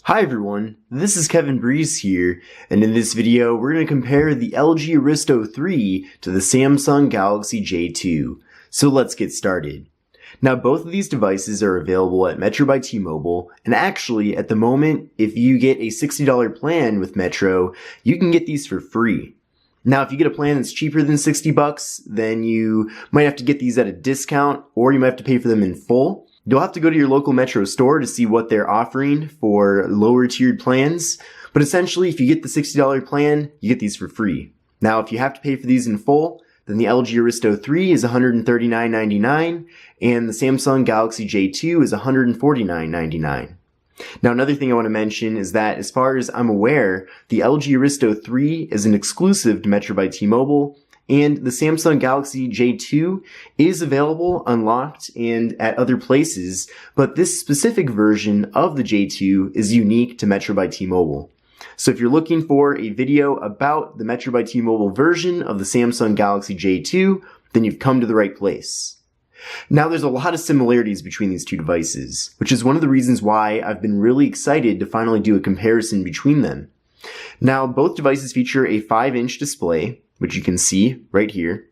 Hi everyone, this is Kevin Breeze here, and in this video we're going to compare the LG Aristo 3 to the Samsung Galaxy J2. So let's get started. Now both of these devices are available at Metro by T-Mobile, and actually at the moment if you get a $60 plan with Metro, you can get these for free. Now if you get a plan that's cheaper than $60, then you might have to get these at a discount, or you might have to pay for them in full. You'll have to go to your local Metro store to see what they're offering for lower tiered plans, but essentially if you get the $60 plan, you get these for free. Now if you have to pay for these in full, then the LG Aristo 3 is $139.99 and the Samsung Galaxy J2 is $149.99. Now another thing I want to mention is that as far as I'm aware, the LG Aristo 3 is an exclusive to Metro by T-Mobile, and the Samsung Galaxy J2 is available unlocked and at other places, but this specific version of the J2 is unique to Metro by T-Mobile. So if you're looking for a video about the Metro by T-Mobile version of the Samsung Galaxy J2, then you've come to the right place. Now there's a lot of similarities between these two devices, which is one of the reasons why I've been really excited to finally do a comparison between them. Now both devices feature a 5-inch display, which you can see right here.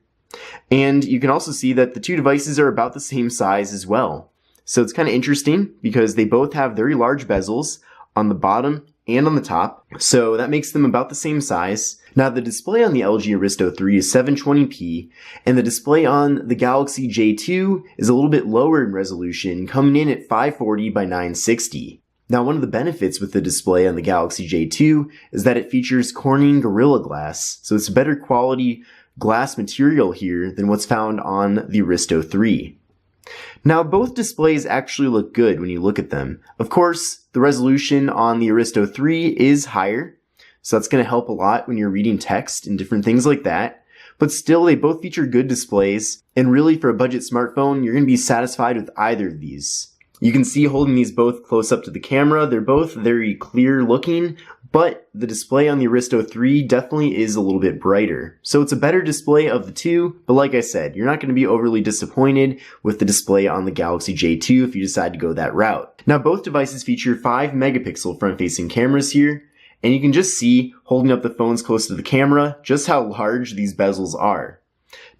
And you can also see that the two devices are about the same size as well. So it's kind of interesting because they both have very large bezels on the bottom and on the top. So that makes them about the same size. Now the display on the LG Aristo 3 is 720p, and the display on the Galaxy J2 is a little bit lower in resolution, coming in at 540 by 960. Now one of the benefits with the display on the Galaxy J2 is that it features Corning Gorilla Glass, so it's better quality glass material here than what's found on the Aristo 3. Now both displays actually look good when you look at them. Of course, the resolution on the Aristo 3 is higher, so that's going to help a lot when you're reading text and different things like that. But still, they both feature good displays, and really for a budget smartphone, you're going to be satisfied with either of these. You can see holding these both close up to the camera, they're both very clear looking, but the display on the Aristo 3 definitely is a little bit brighter. So it's a better display of the two, but like I said, you're not going to be overly disappointed with the display on the Galaxy J2 if you decide to go that route. Now both devices feature 5 megapixel front-facing cameras here, and you can just see, holding up the phones close to the camera, just how large these bezels are.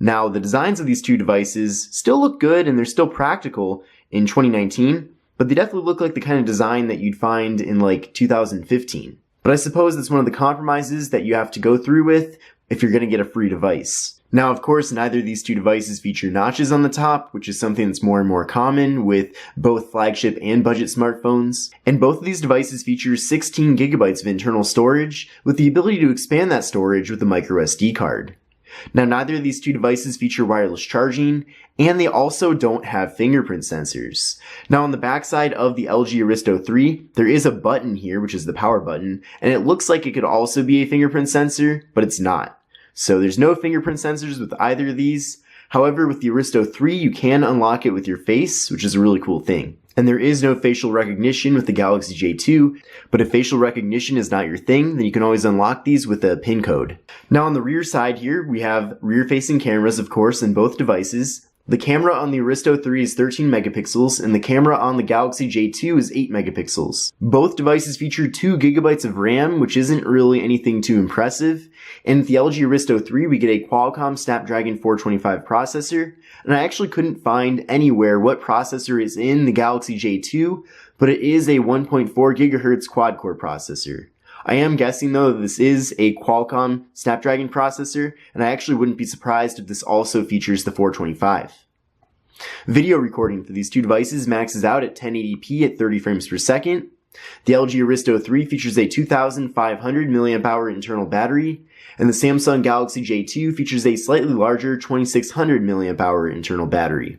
Now the designs of these two devices still look good and they're still practical in 2019, but they definitely look like the kind of design that you'd find in like 2015. But I suppose that's one of the compromises that you have to go through with if you're going to get a free device. Now, of course, neither of these two devices feature notches on the top, which is something that's more and more common with both flagship and budget smartphones. And both of these devices feature 16 gigabytes of internal storage with the ability to expand that storage with a micro SD card. Now, neither of these two devices feature wireless charging, and they also don't have fingerprint sensors. Now, on the backside of the LG Aristo 3, there is a button here, which is the power button, and it looks like it could also be a fingerprint sensor, but it's not. So there's no fingerprint sensors with either of these. However, with the Aristo 3, you can unlock it with your face, which is a really cool thing. And there is no facial recognition with the Galaxy J2, but if facial recognition is not your thing, then you can always unlock these with a PIN code. Now on the rear side here, we have rear-facing cameras, of course, in both devices. The camera on the Aristo 3 is 13 megapixels, and the camera on the Galaxy J2 is 8 megapixels. Both devices feature 2 gigabytes of RAM, which isn't really anything too impressive. And with the LG Aristo 3, we get a Qualcomm Snapdragon 425 processor, and I actually couldn't find anywhere what processor is in the Galaxy J2, but it is a 1.4 gigahertz quad-core processor. I am guessing though that this is a Qualcomm Snapdragon processor, and I actually wouldn't be surprised if this also features the 425. Video recording for these two devices maxes out at 1080p at 30 frames per second. The LG Aristo 3 features a 2500 mAh internal battery, and the Samsung Galaxy J2 features a slightly larger 2600 mAh internal battery.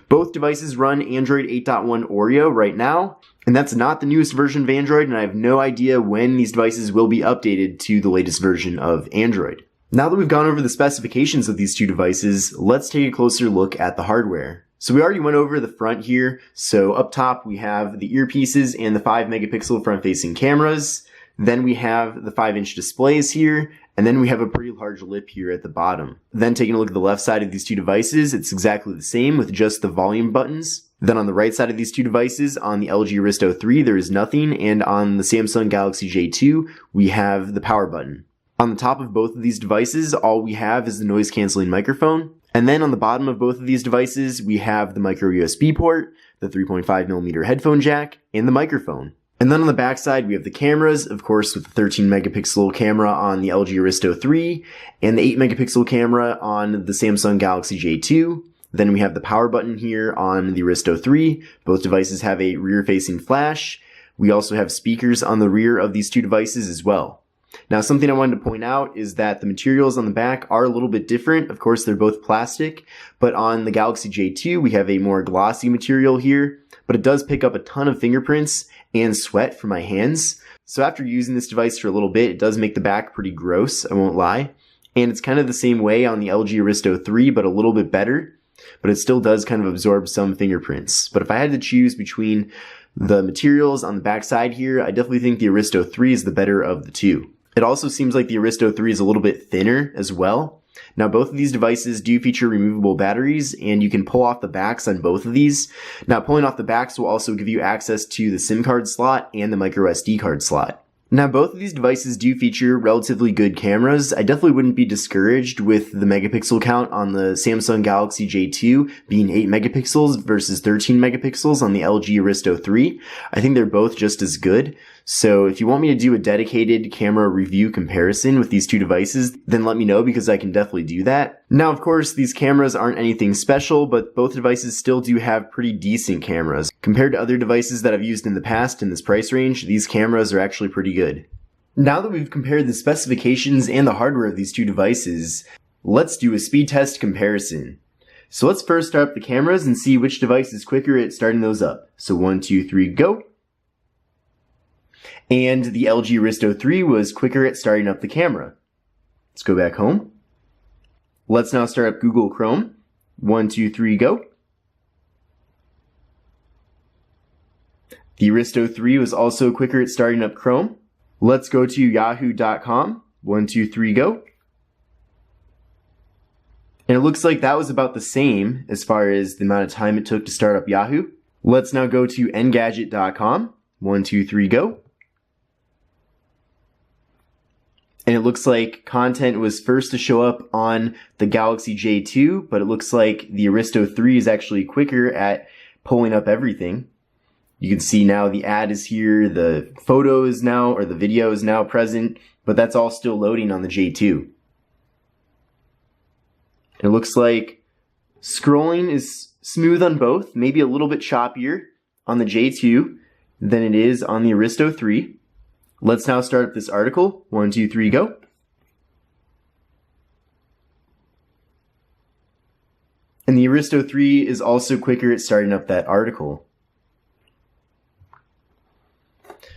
Both devices run Android 8.1 Oreo right now, and that's not the newest version of Android, and I have no idea when these devices will be updated to the latest version of Android. Now that we've gone over the specifications of these two devices, let's take a closer look at the hardware. So we already went over the front here. So up top we have the earpieces and the 5 megapixel front-facing cameras. Then we have the 5-inch displays here, and then we have a pretty large lip here at the bottom. Then taking a look at the left side of these two devices, it's exactly the same with just the volume buttons. Then on the right side of these two devices, on the LG Aristo 3, there is nothing, and on the Samsung Galaxy J2, we have the power button. On the top of both of these devices, all we have is the noise canceling microphone. And then on the bottom of both of these devices, we have the micro USB port, the 3.5mm headphone jack, and the microphone. And then on the back side, we have the cameras, of course, with the 13 megapixel camera on the LG Aristo 3, and the 8 megapixel camera on the Samsung Galaxy J2. Then we have the power button here on the Aristo 3. Both devices have a rear-facing flash. We also have speakers on the rear of these two devices as well. Now, something I wanted to point out is that the materials on the back are a little bit different. Of course, they're both plastic, but on the Galaxy J2, we have a more glossy material here, but it does pick up a ton of fingerprints and sweat from my hands. So after using this device for a little bit, it does make the back pretty gross, I won't lie. And it's kind of the same way on the LG Aristo 3, but a little bit better. But it still does kind of absorb some fingerprints. But if I had to choose between the materials on the back side here, I definitely think the Aristo 3 is the better of the two. It also seems like the Aristo 3 is a little bit thinner as well. Now, both of these devices do feature removable batteries, and you can pull off the backs on both of these. Now, pulling off the backs will also give you access to the SIM card slot and the micro SD card slot. Now, both of these devices do feature relatively good cameras. I definitely wouldn't be discouraged with the megapixel count on the Samsung Galaxy J2 being 8 megapixels versus 13 megapixels on the LG Aristo 3. I think they're both just as good. So if you want me to do a dedicated camera review comparison with these two devices, then let me know because I can definitely do that. Now, of course, these cameras aren't anything special, but both devices still do have pretty decent cameras. Compared to other devices that I've used in the past in this price range, these cameras are actually pretty good. Now that we've compared the specifications and the hardware of these two devices, let's do a speed test comparison. So let's first start up the cameras and see which device is quicker at starting those up. So 1, 2, 3, go. And the LG Aristo 3 was quicker at starting up the camera. Let's go back home. Let's now start up Google Chrome. 1, 2, 3, go. The Aristo 3 was also quicker at starting up Chrome. Let's go to yahoo.com. 1, 2, 3, go. And it looks like that was about the same as far as the amount of time it took to start up Yahoo. Let's now go to engadget.com. 1, 2, 3, go. And it looks like content was first to show up on the Galaxy J2, but it looks like the Aristo 3 is actually quicker at pulling up everything. You can see now the ad is here, the photo is now, or the video is now present, but that's all still loading on the J2. It looks like scrolling is smooth on both, maybe a little bit choppier on the J2 than it is on the Aristo 3. Let's now start up this article. 1, 2, 3, go. And the Aristo 3 is also quicker at starting up that article.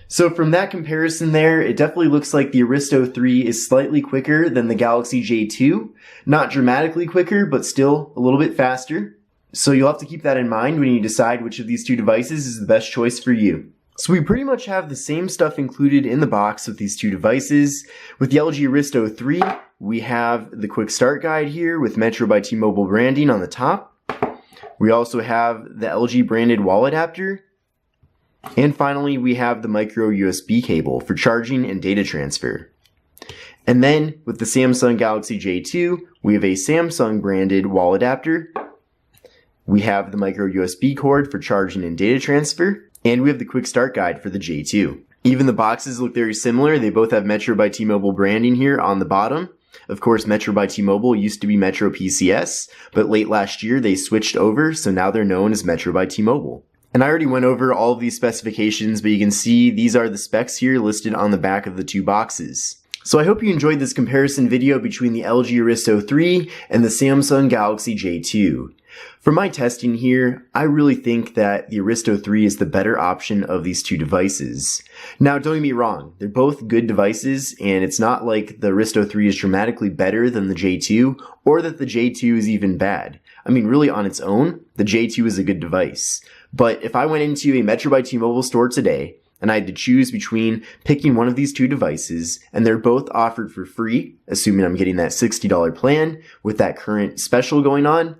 So from that comparison there, it definitely looks like the Aristo 3 is slightly quicker than the Galaxy J2. Not dramatically quicker, but still a little bit faster. So you'll have to keep that in mind when you decide which of these two devices is the best choice for you. So we pretty much have the same stuff included in the box with these two devices. With the LG Aristo 3, we have the quick start guide here with Metro by T-Mobile branding on the top. We also have the LG branded wall adapter. And finally, we have the micro USB cable for charging and data transfer. And then with the Samsung Galaxy J2, we have a Samsung branded wall adapter. We have the micro USB cord for charging and data transfer. And we have the quick start guide for the J2. Even the boxes look very similar. They both have Metro by T-Mobile branding here on the bottom. Of course, Metro by T-Mobile used to be MetroPCS, but late last year they switched over, so now they're known as Metro by T-Mobile. And I already went over all of these specifications, but you can see these are the specs here listed on the back of the two boxes. So I hope you enjoyed this comparison video between the LG Aristo 3 and the Samsung Galaxy J2. For my testing here, I really think that the Aristo 3 is the better option of these two devices. Now, don't get me wrong, they're both good devices, and it's not like the Aristo 3 is dramatically better than the J2, or that the J2 is even bad. I mean, really on its own, the J2 is a good device. But if I went into a Metro by T-Mobile store today, and I had to choose between picking one of these two devices, and they're both offered for free, assuming I'm getting that $60 plan with that current special going on,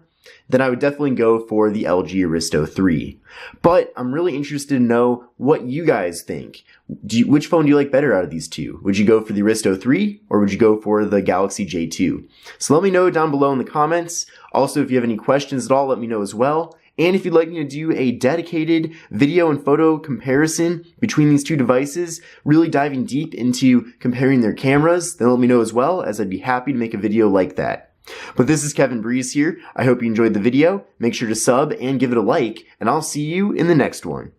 then I would definitely go for the LG Aristo 3. But I'm really interested to know what you guys think. Which phone do you like better out of these two? Would you go for the Aristo 3 or would you go for the Galaxy J2? So let me know down below in the comments. Also, if you have any questions at all, let me know as well. And if you'd like me to do a dedicated video and photo comparison between these two devices, really diving deep into comparing their cameras, then let me know as well, as I'd be happy to make a video like that. But this is Kevin Breeze here. I hope you enjoyed the video. Make sure to sub and give it a like, and I'll see you in the next one.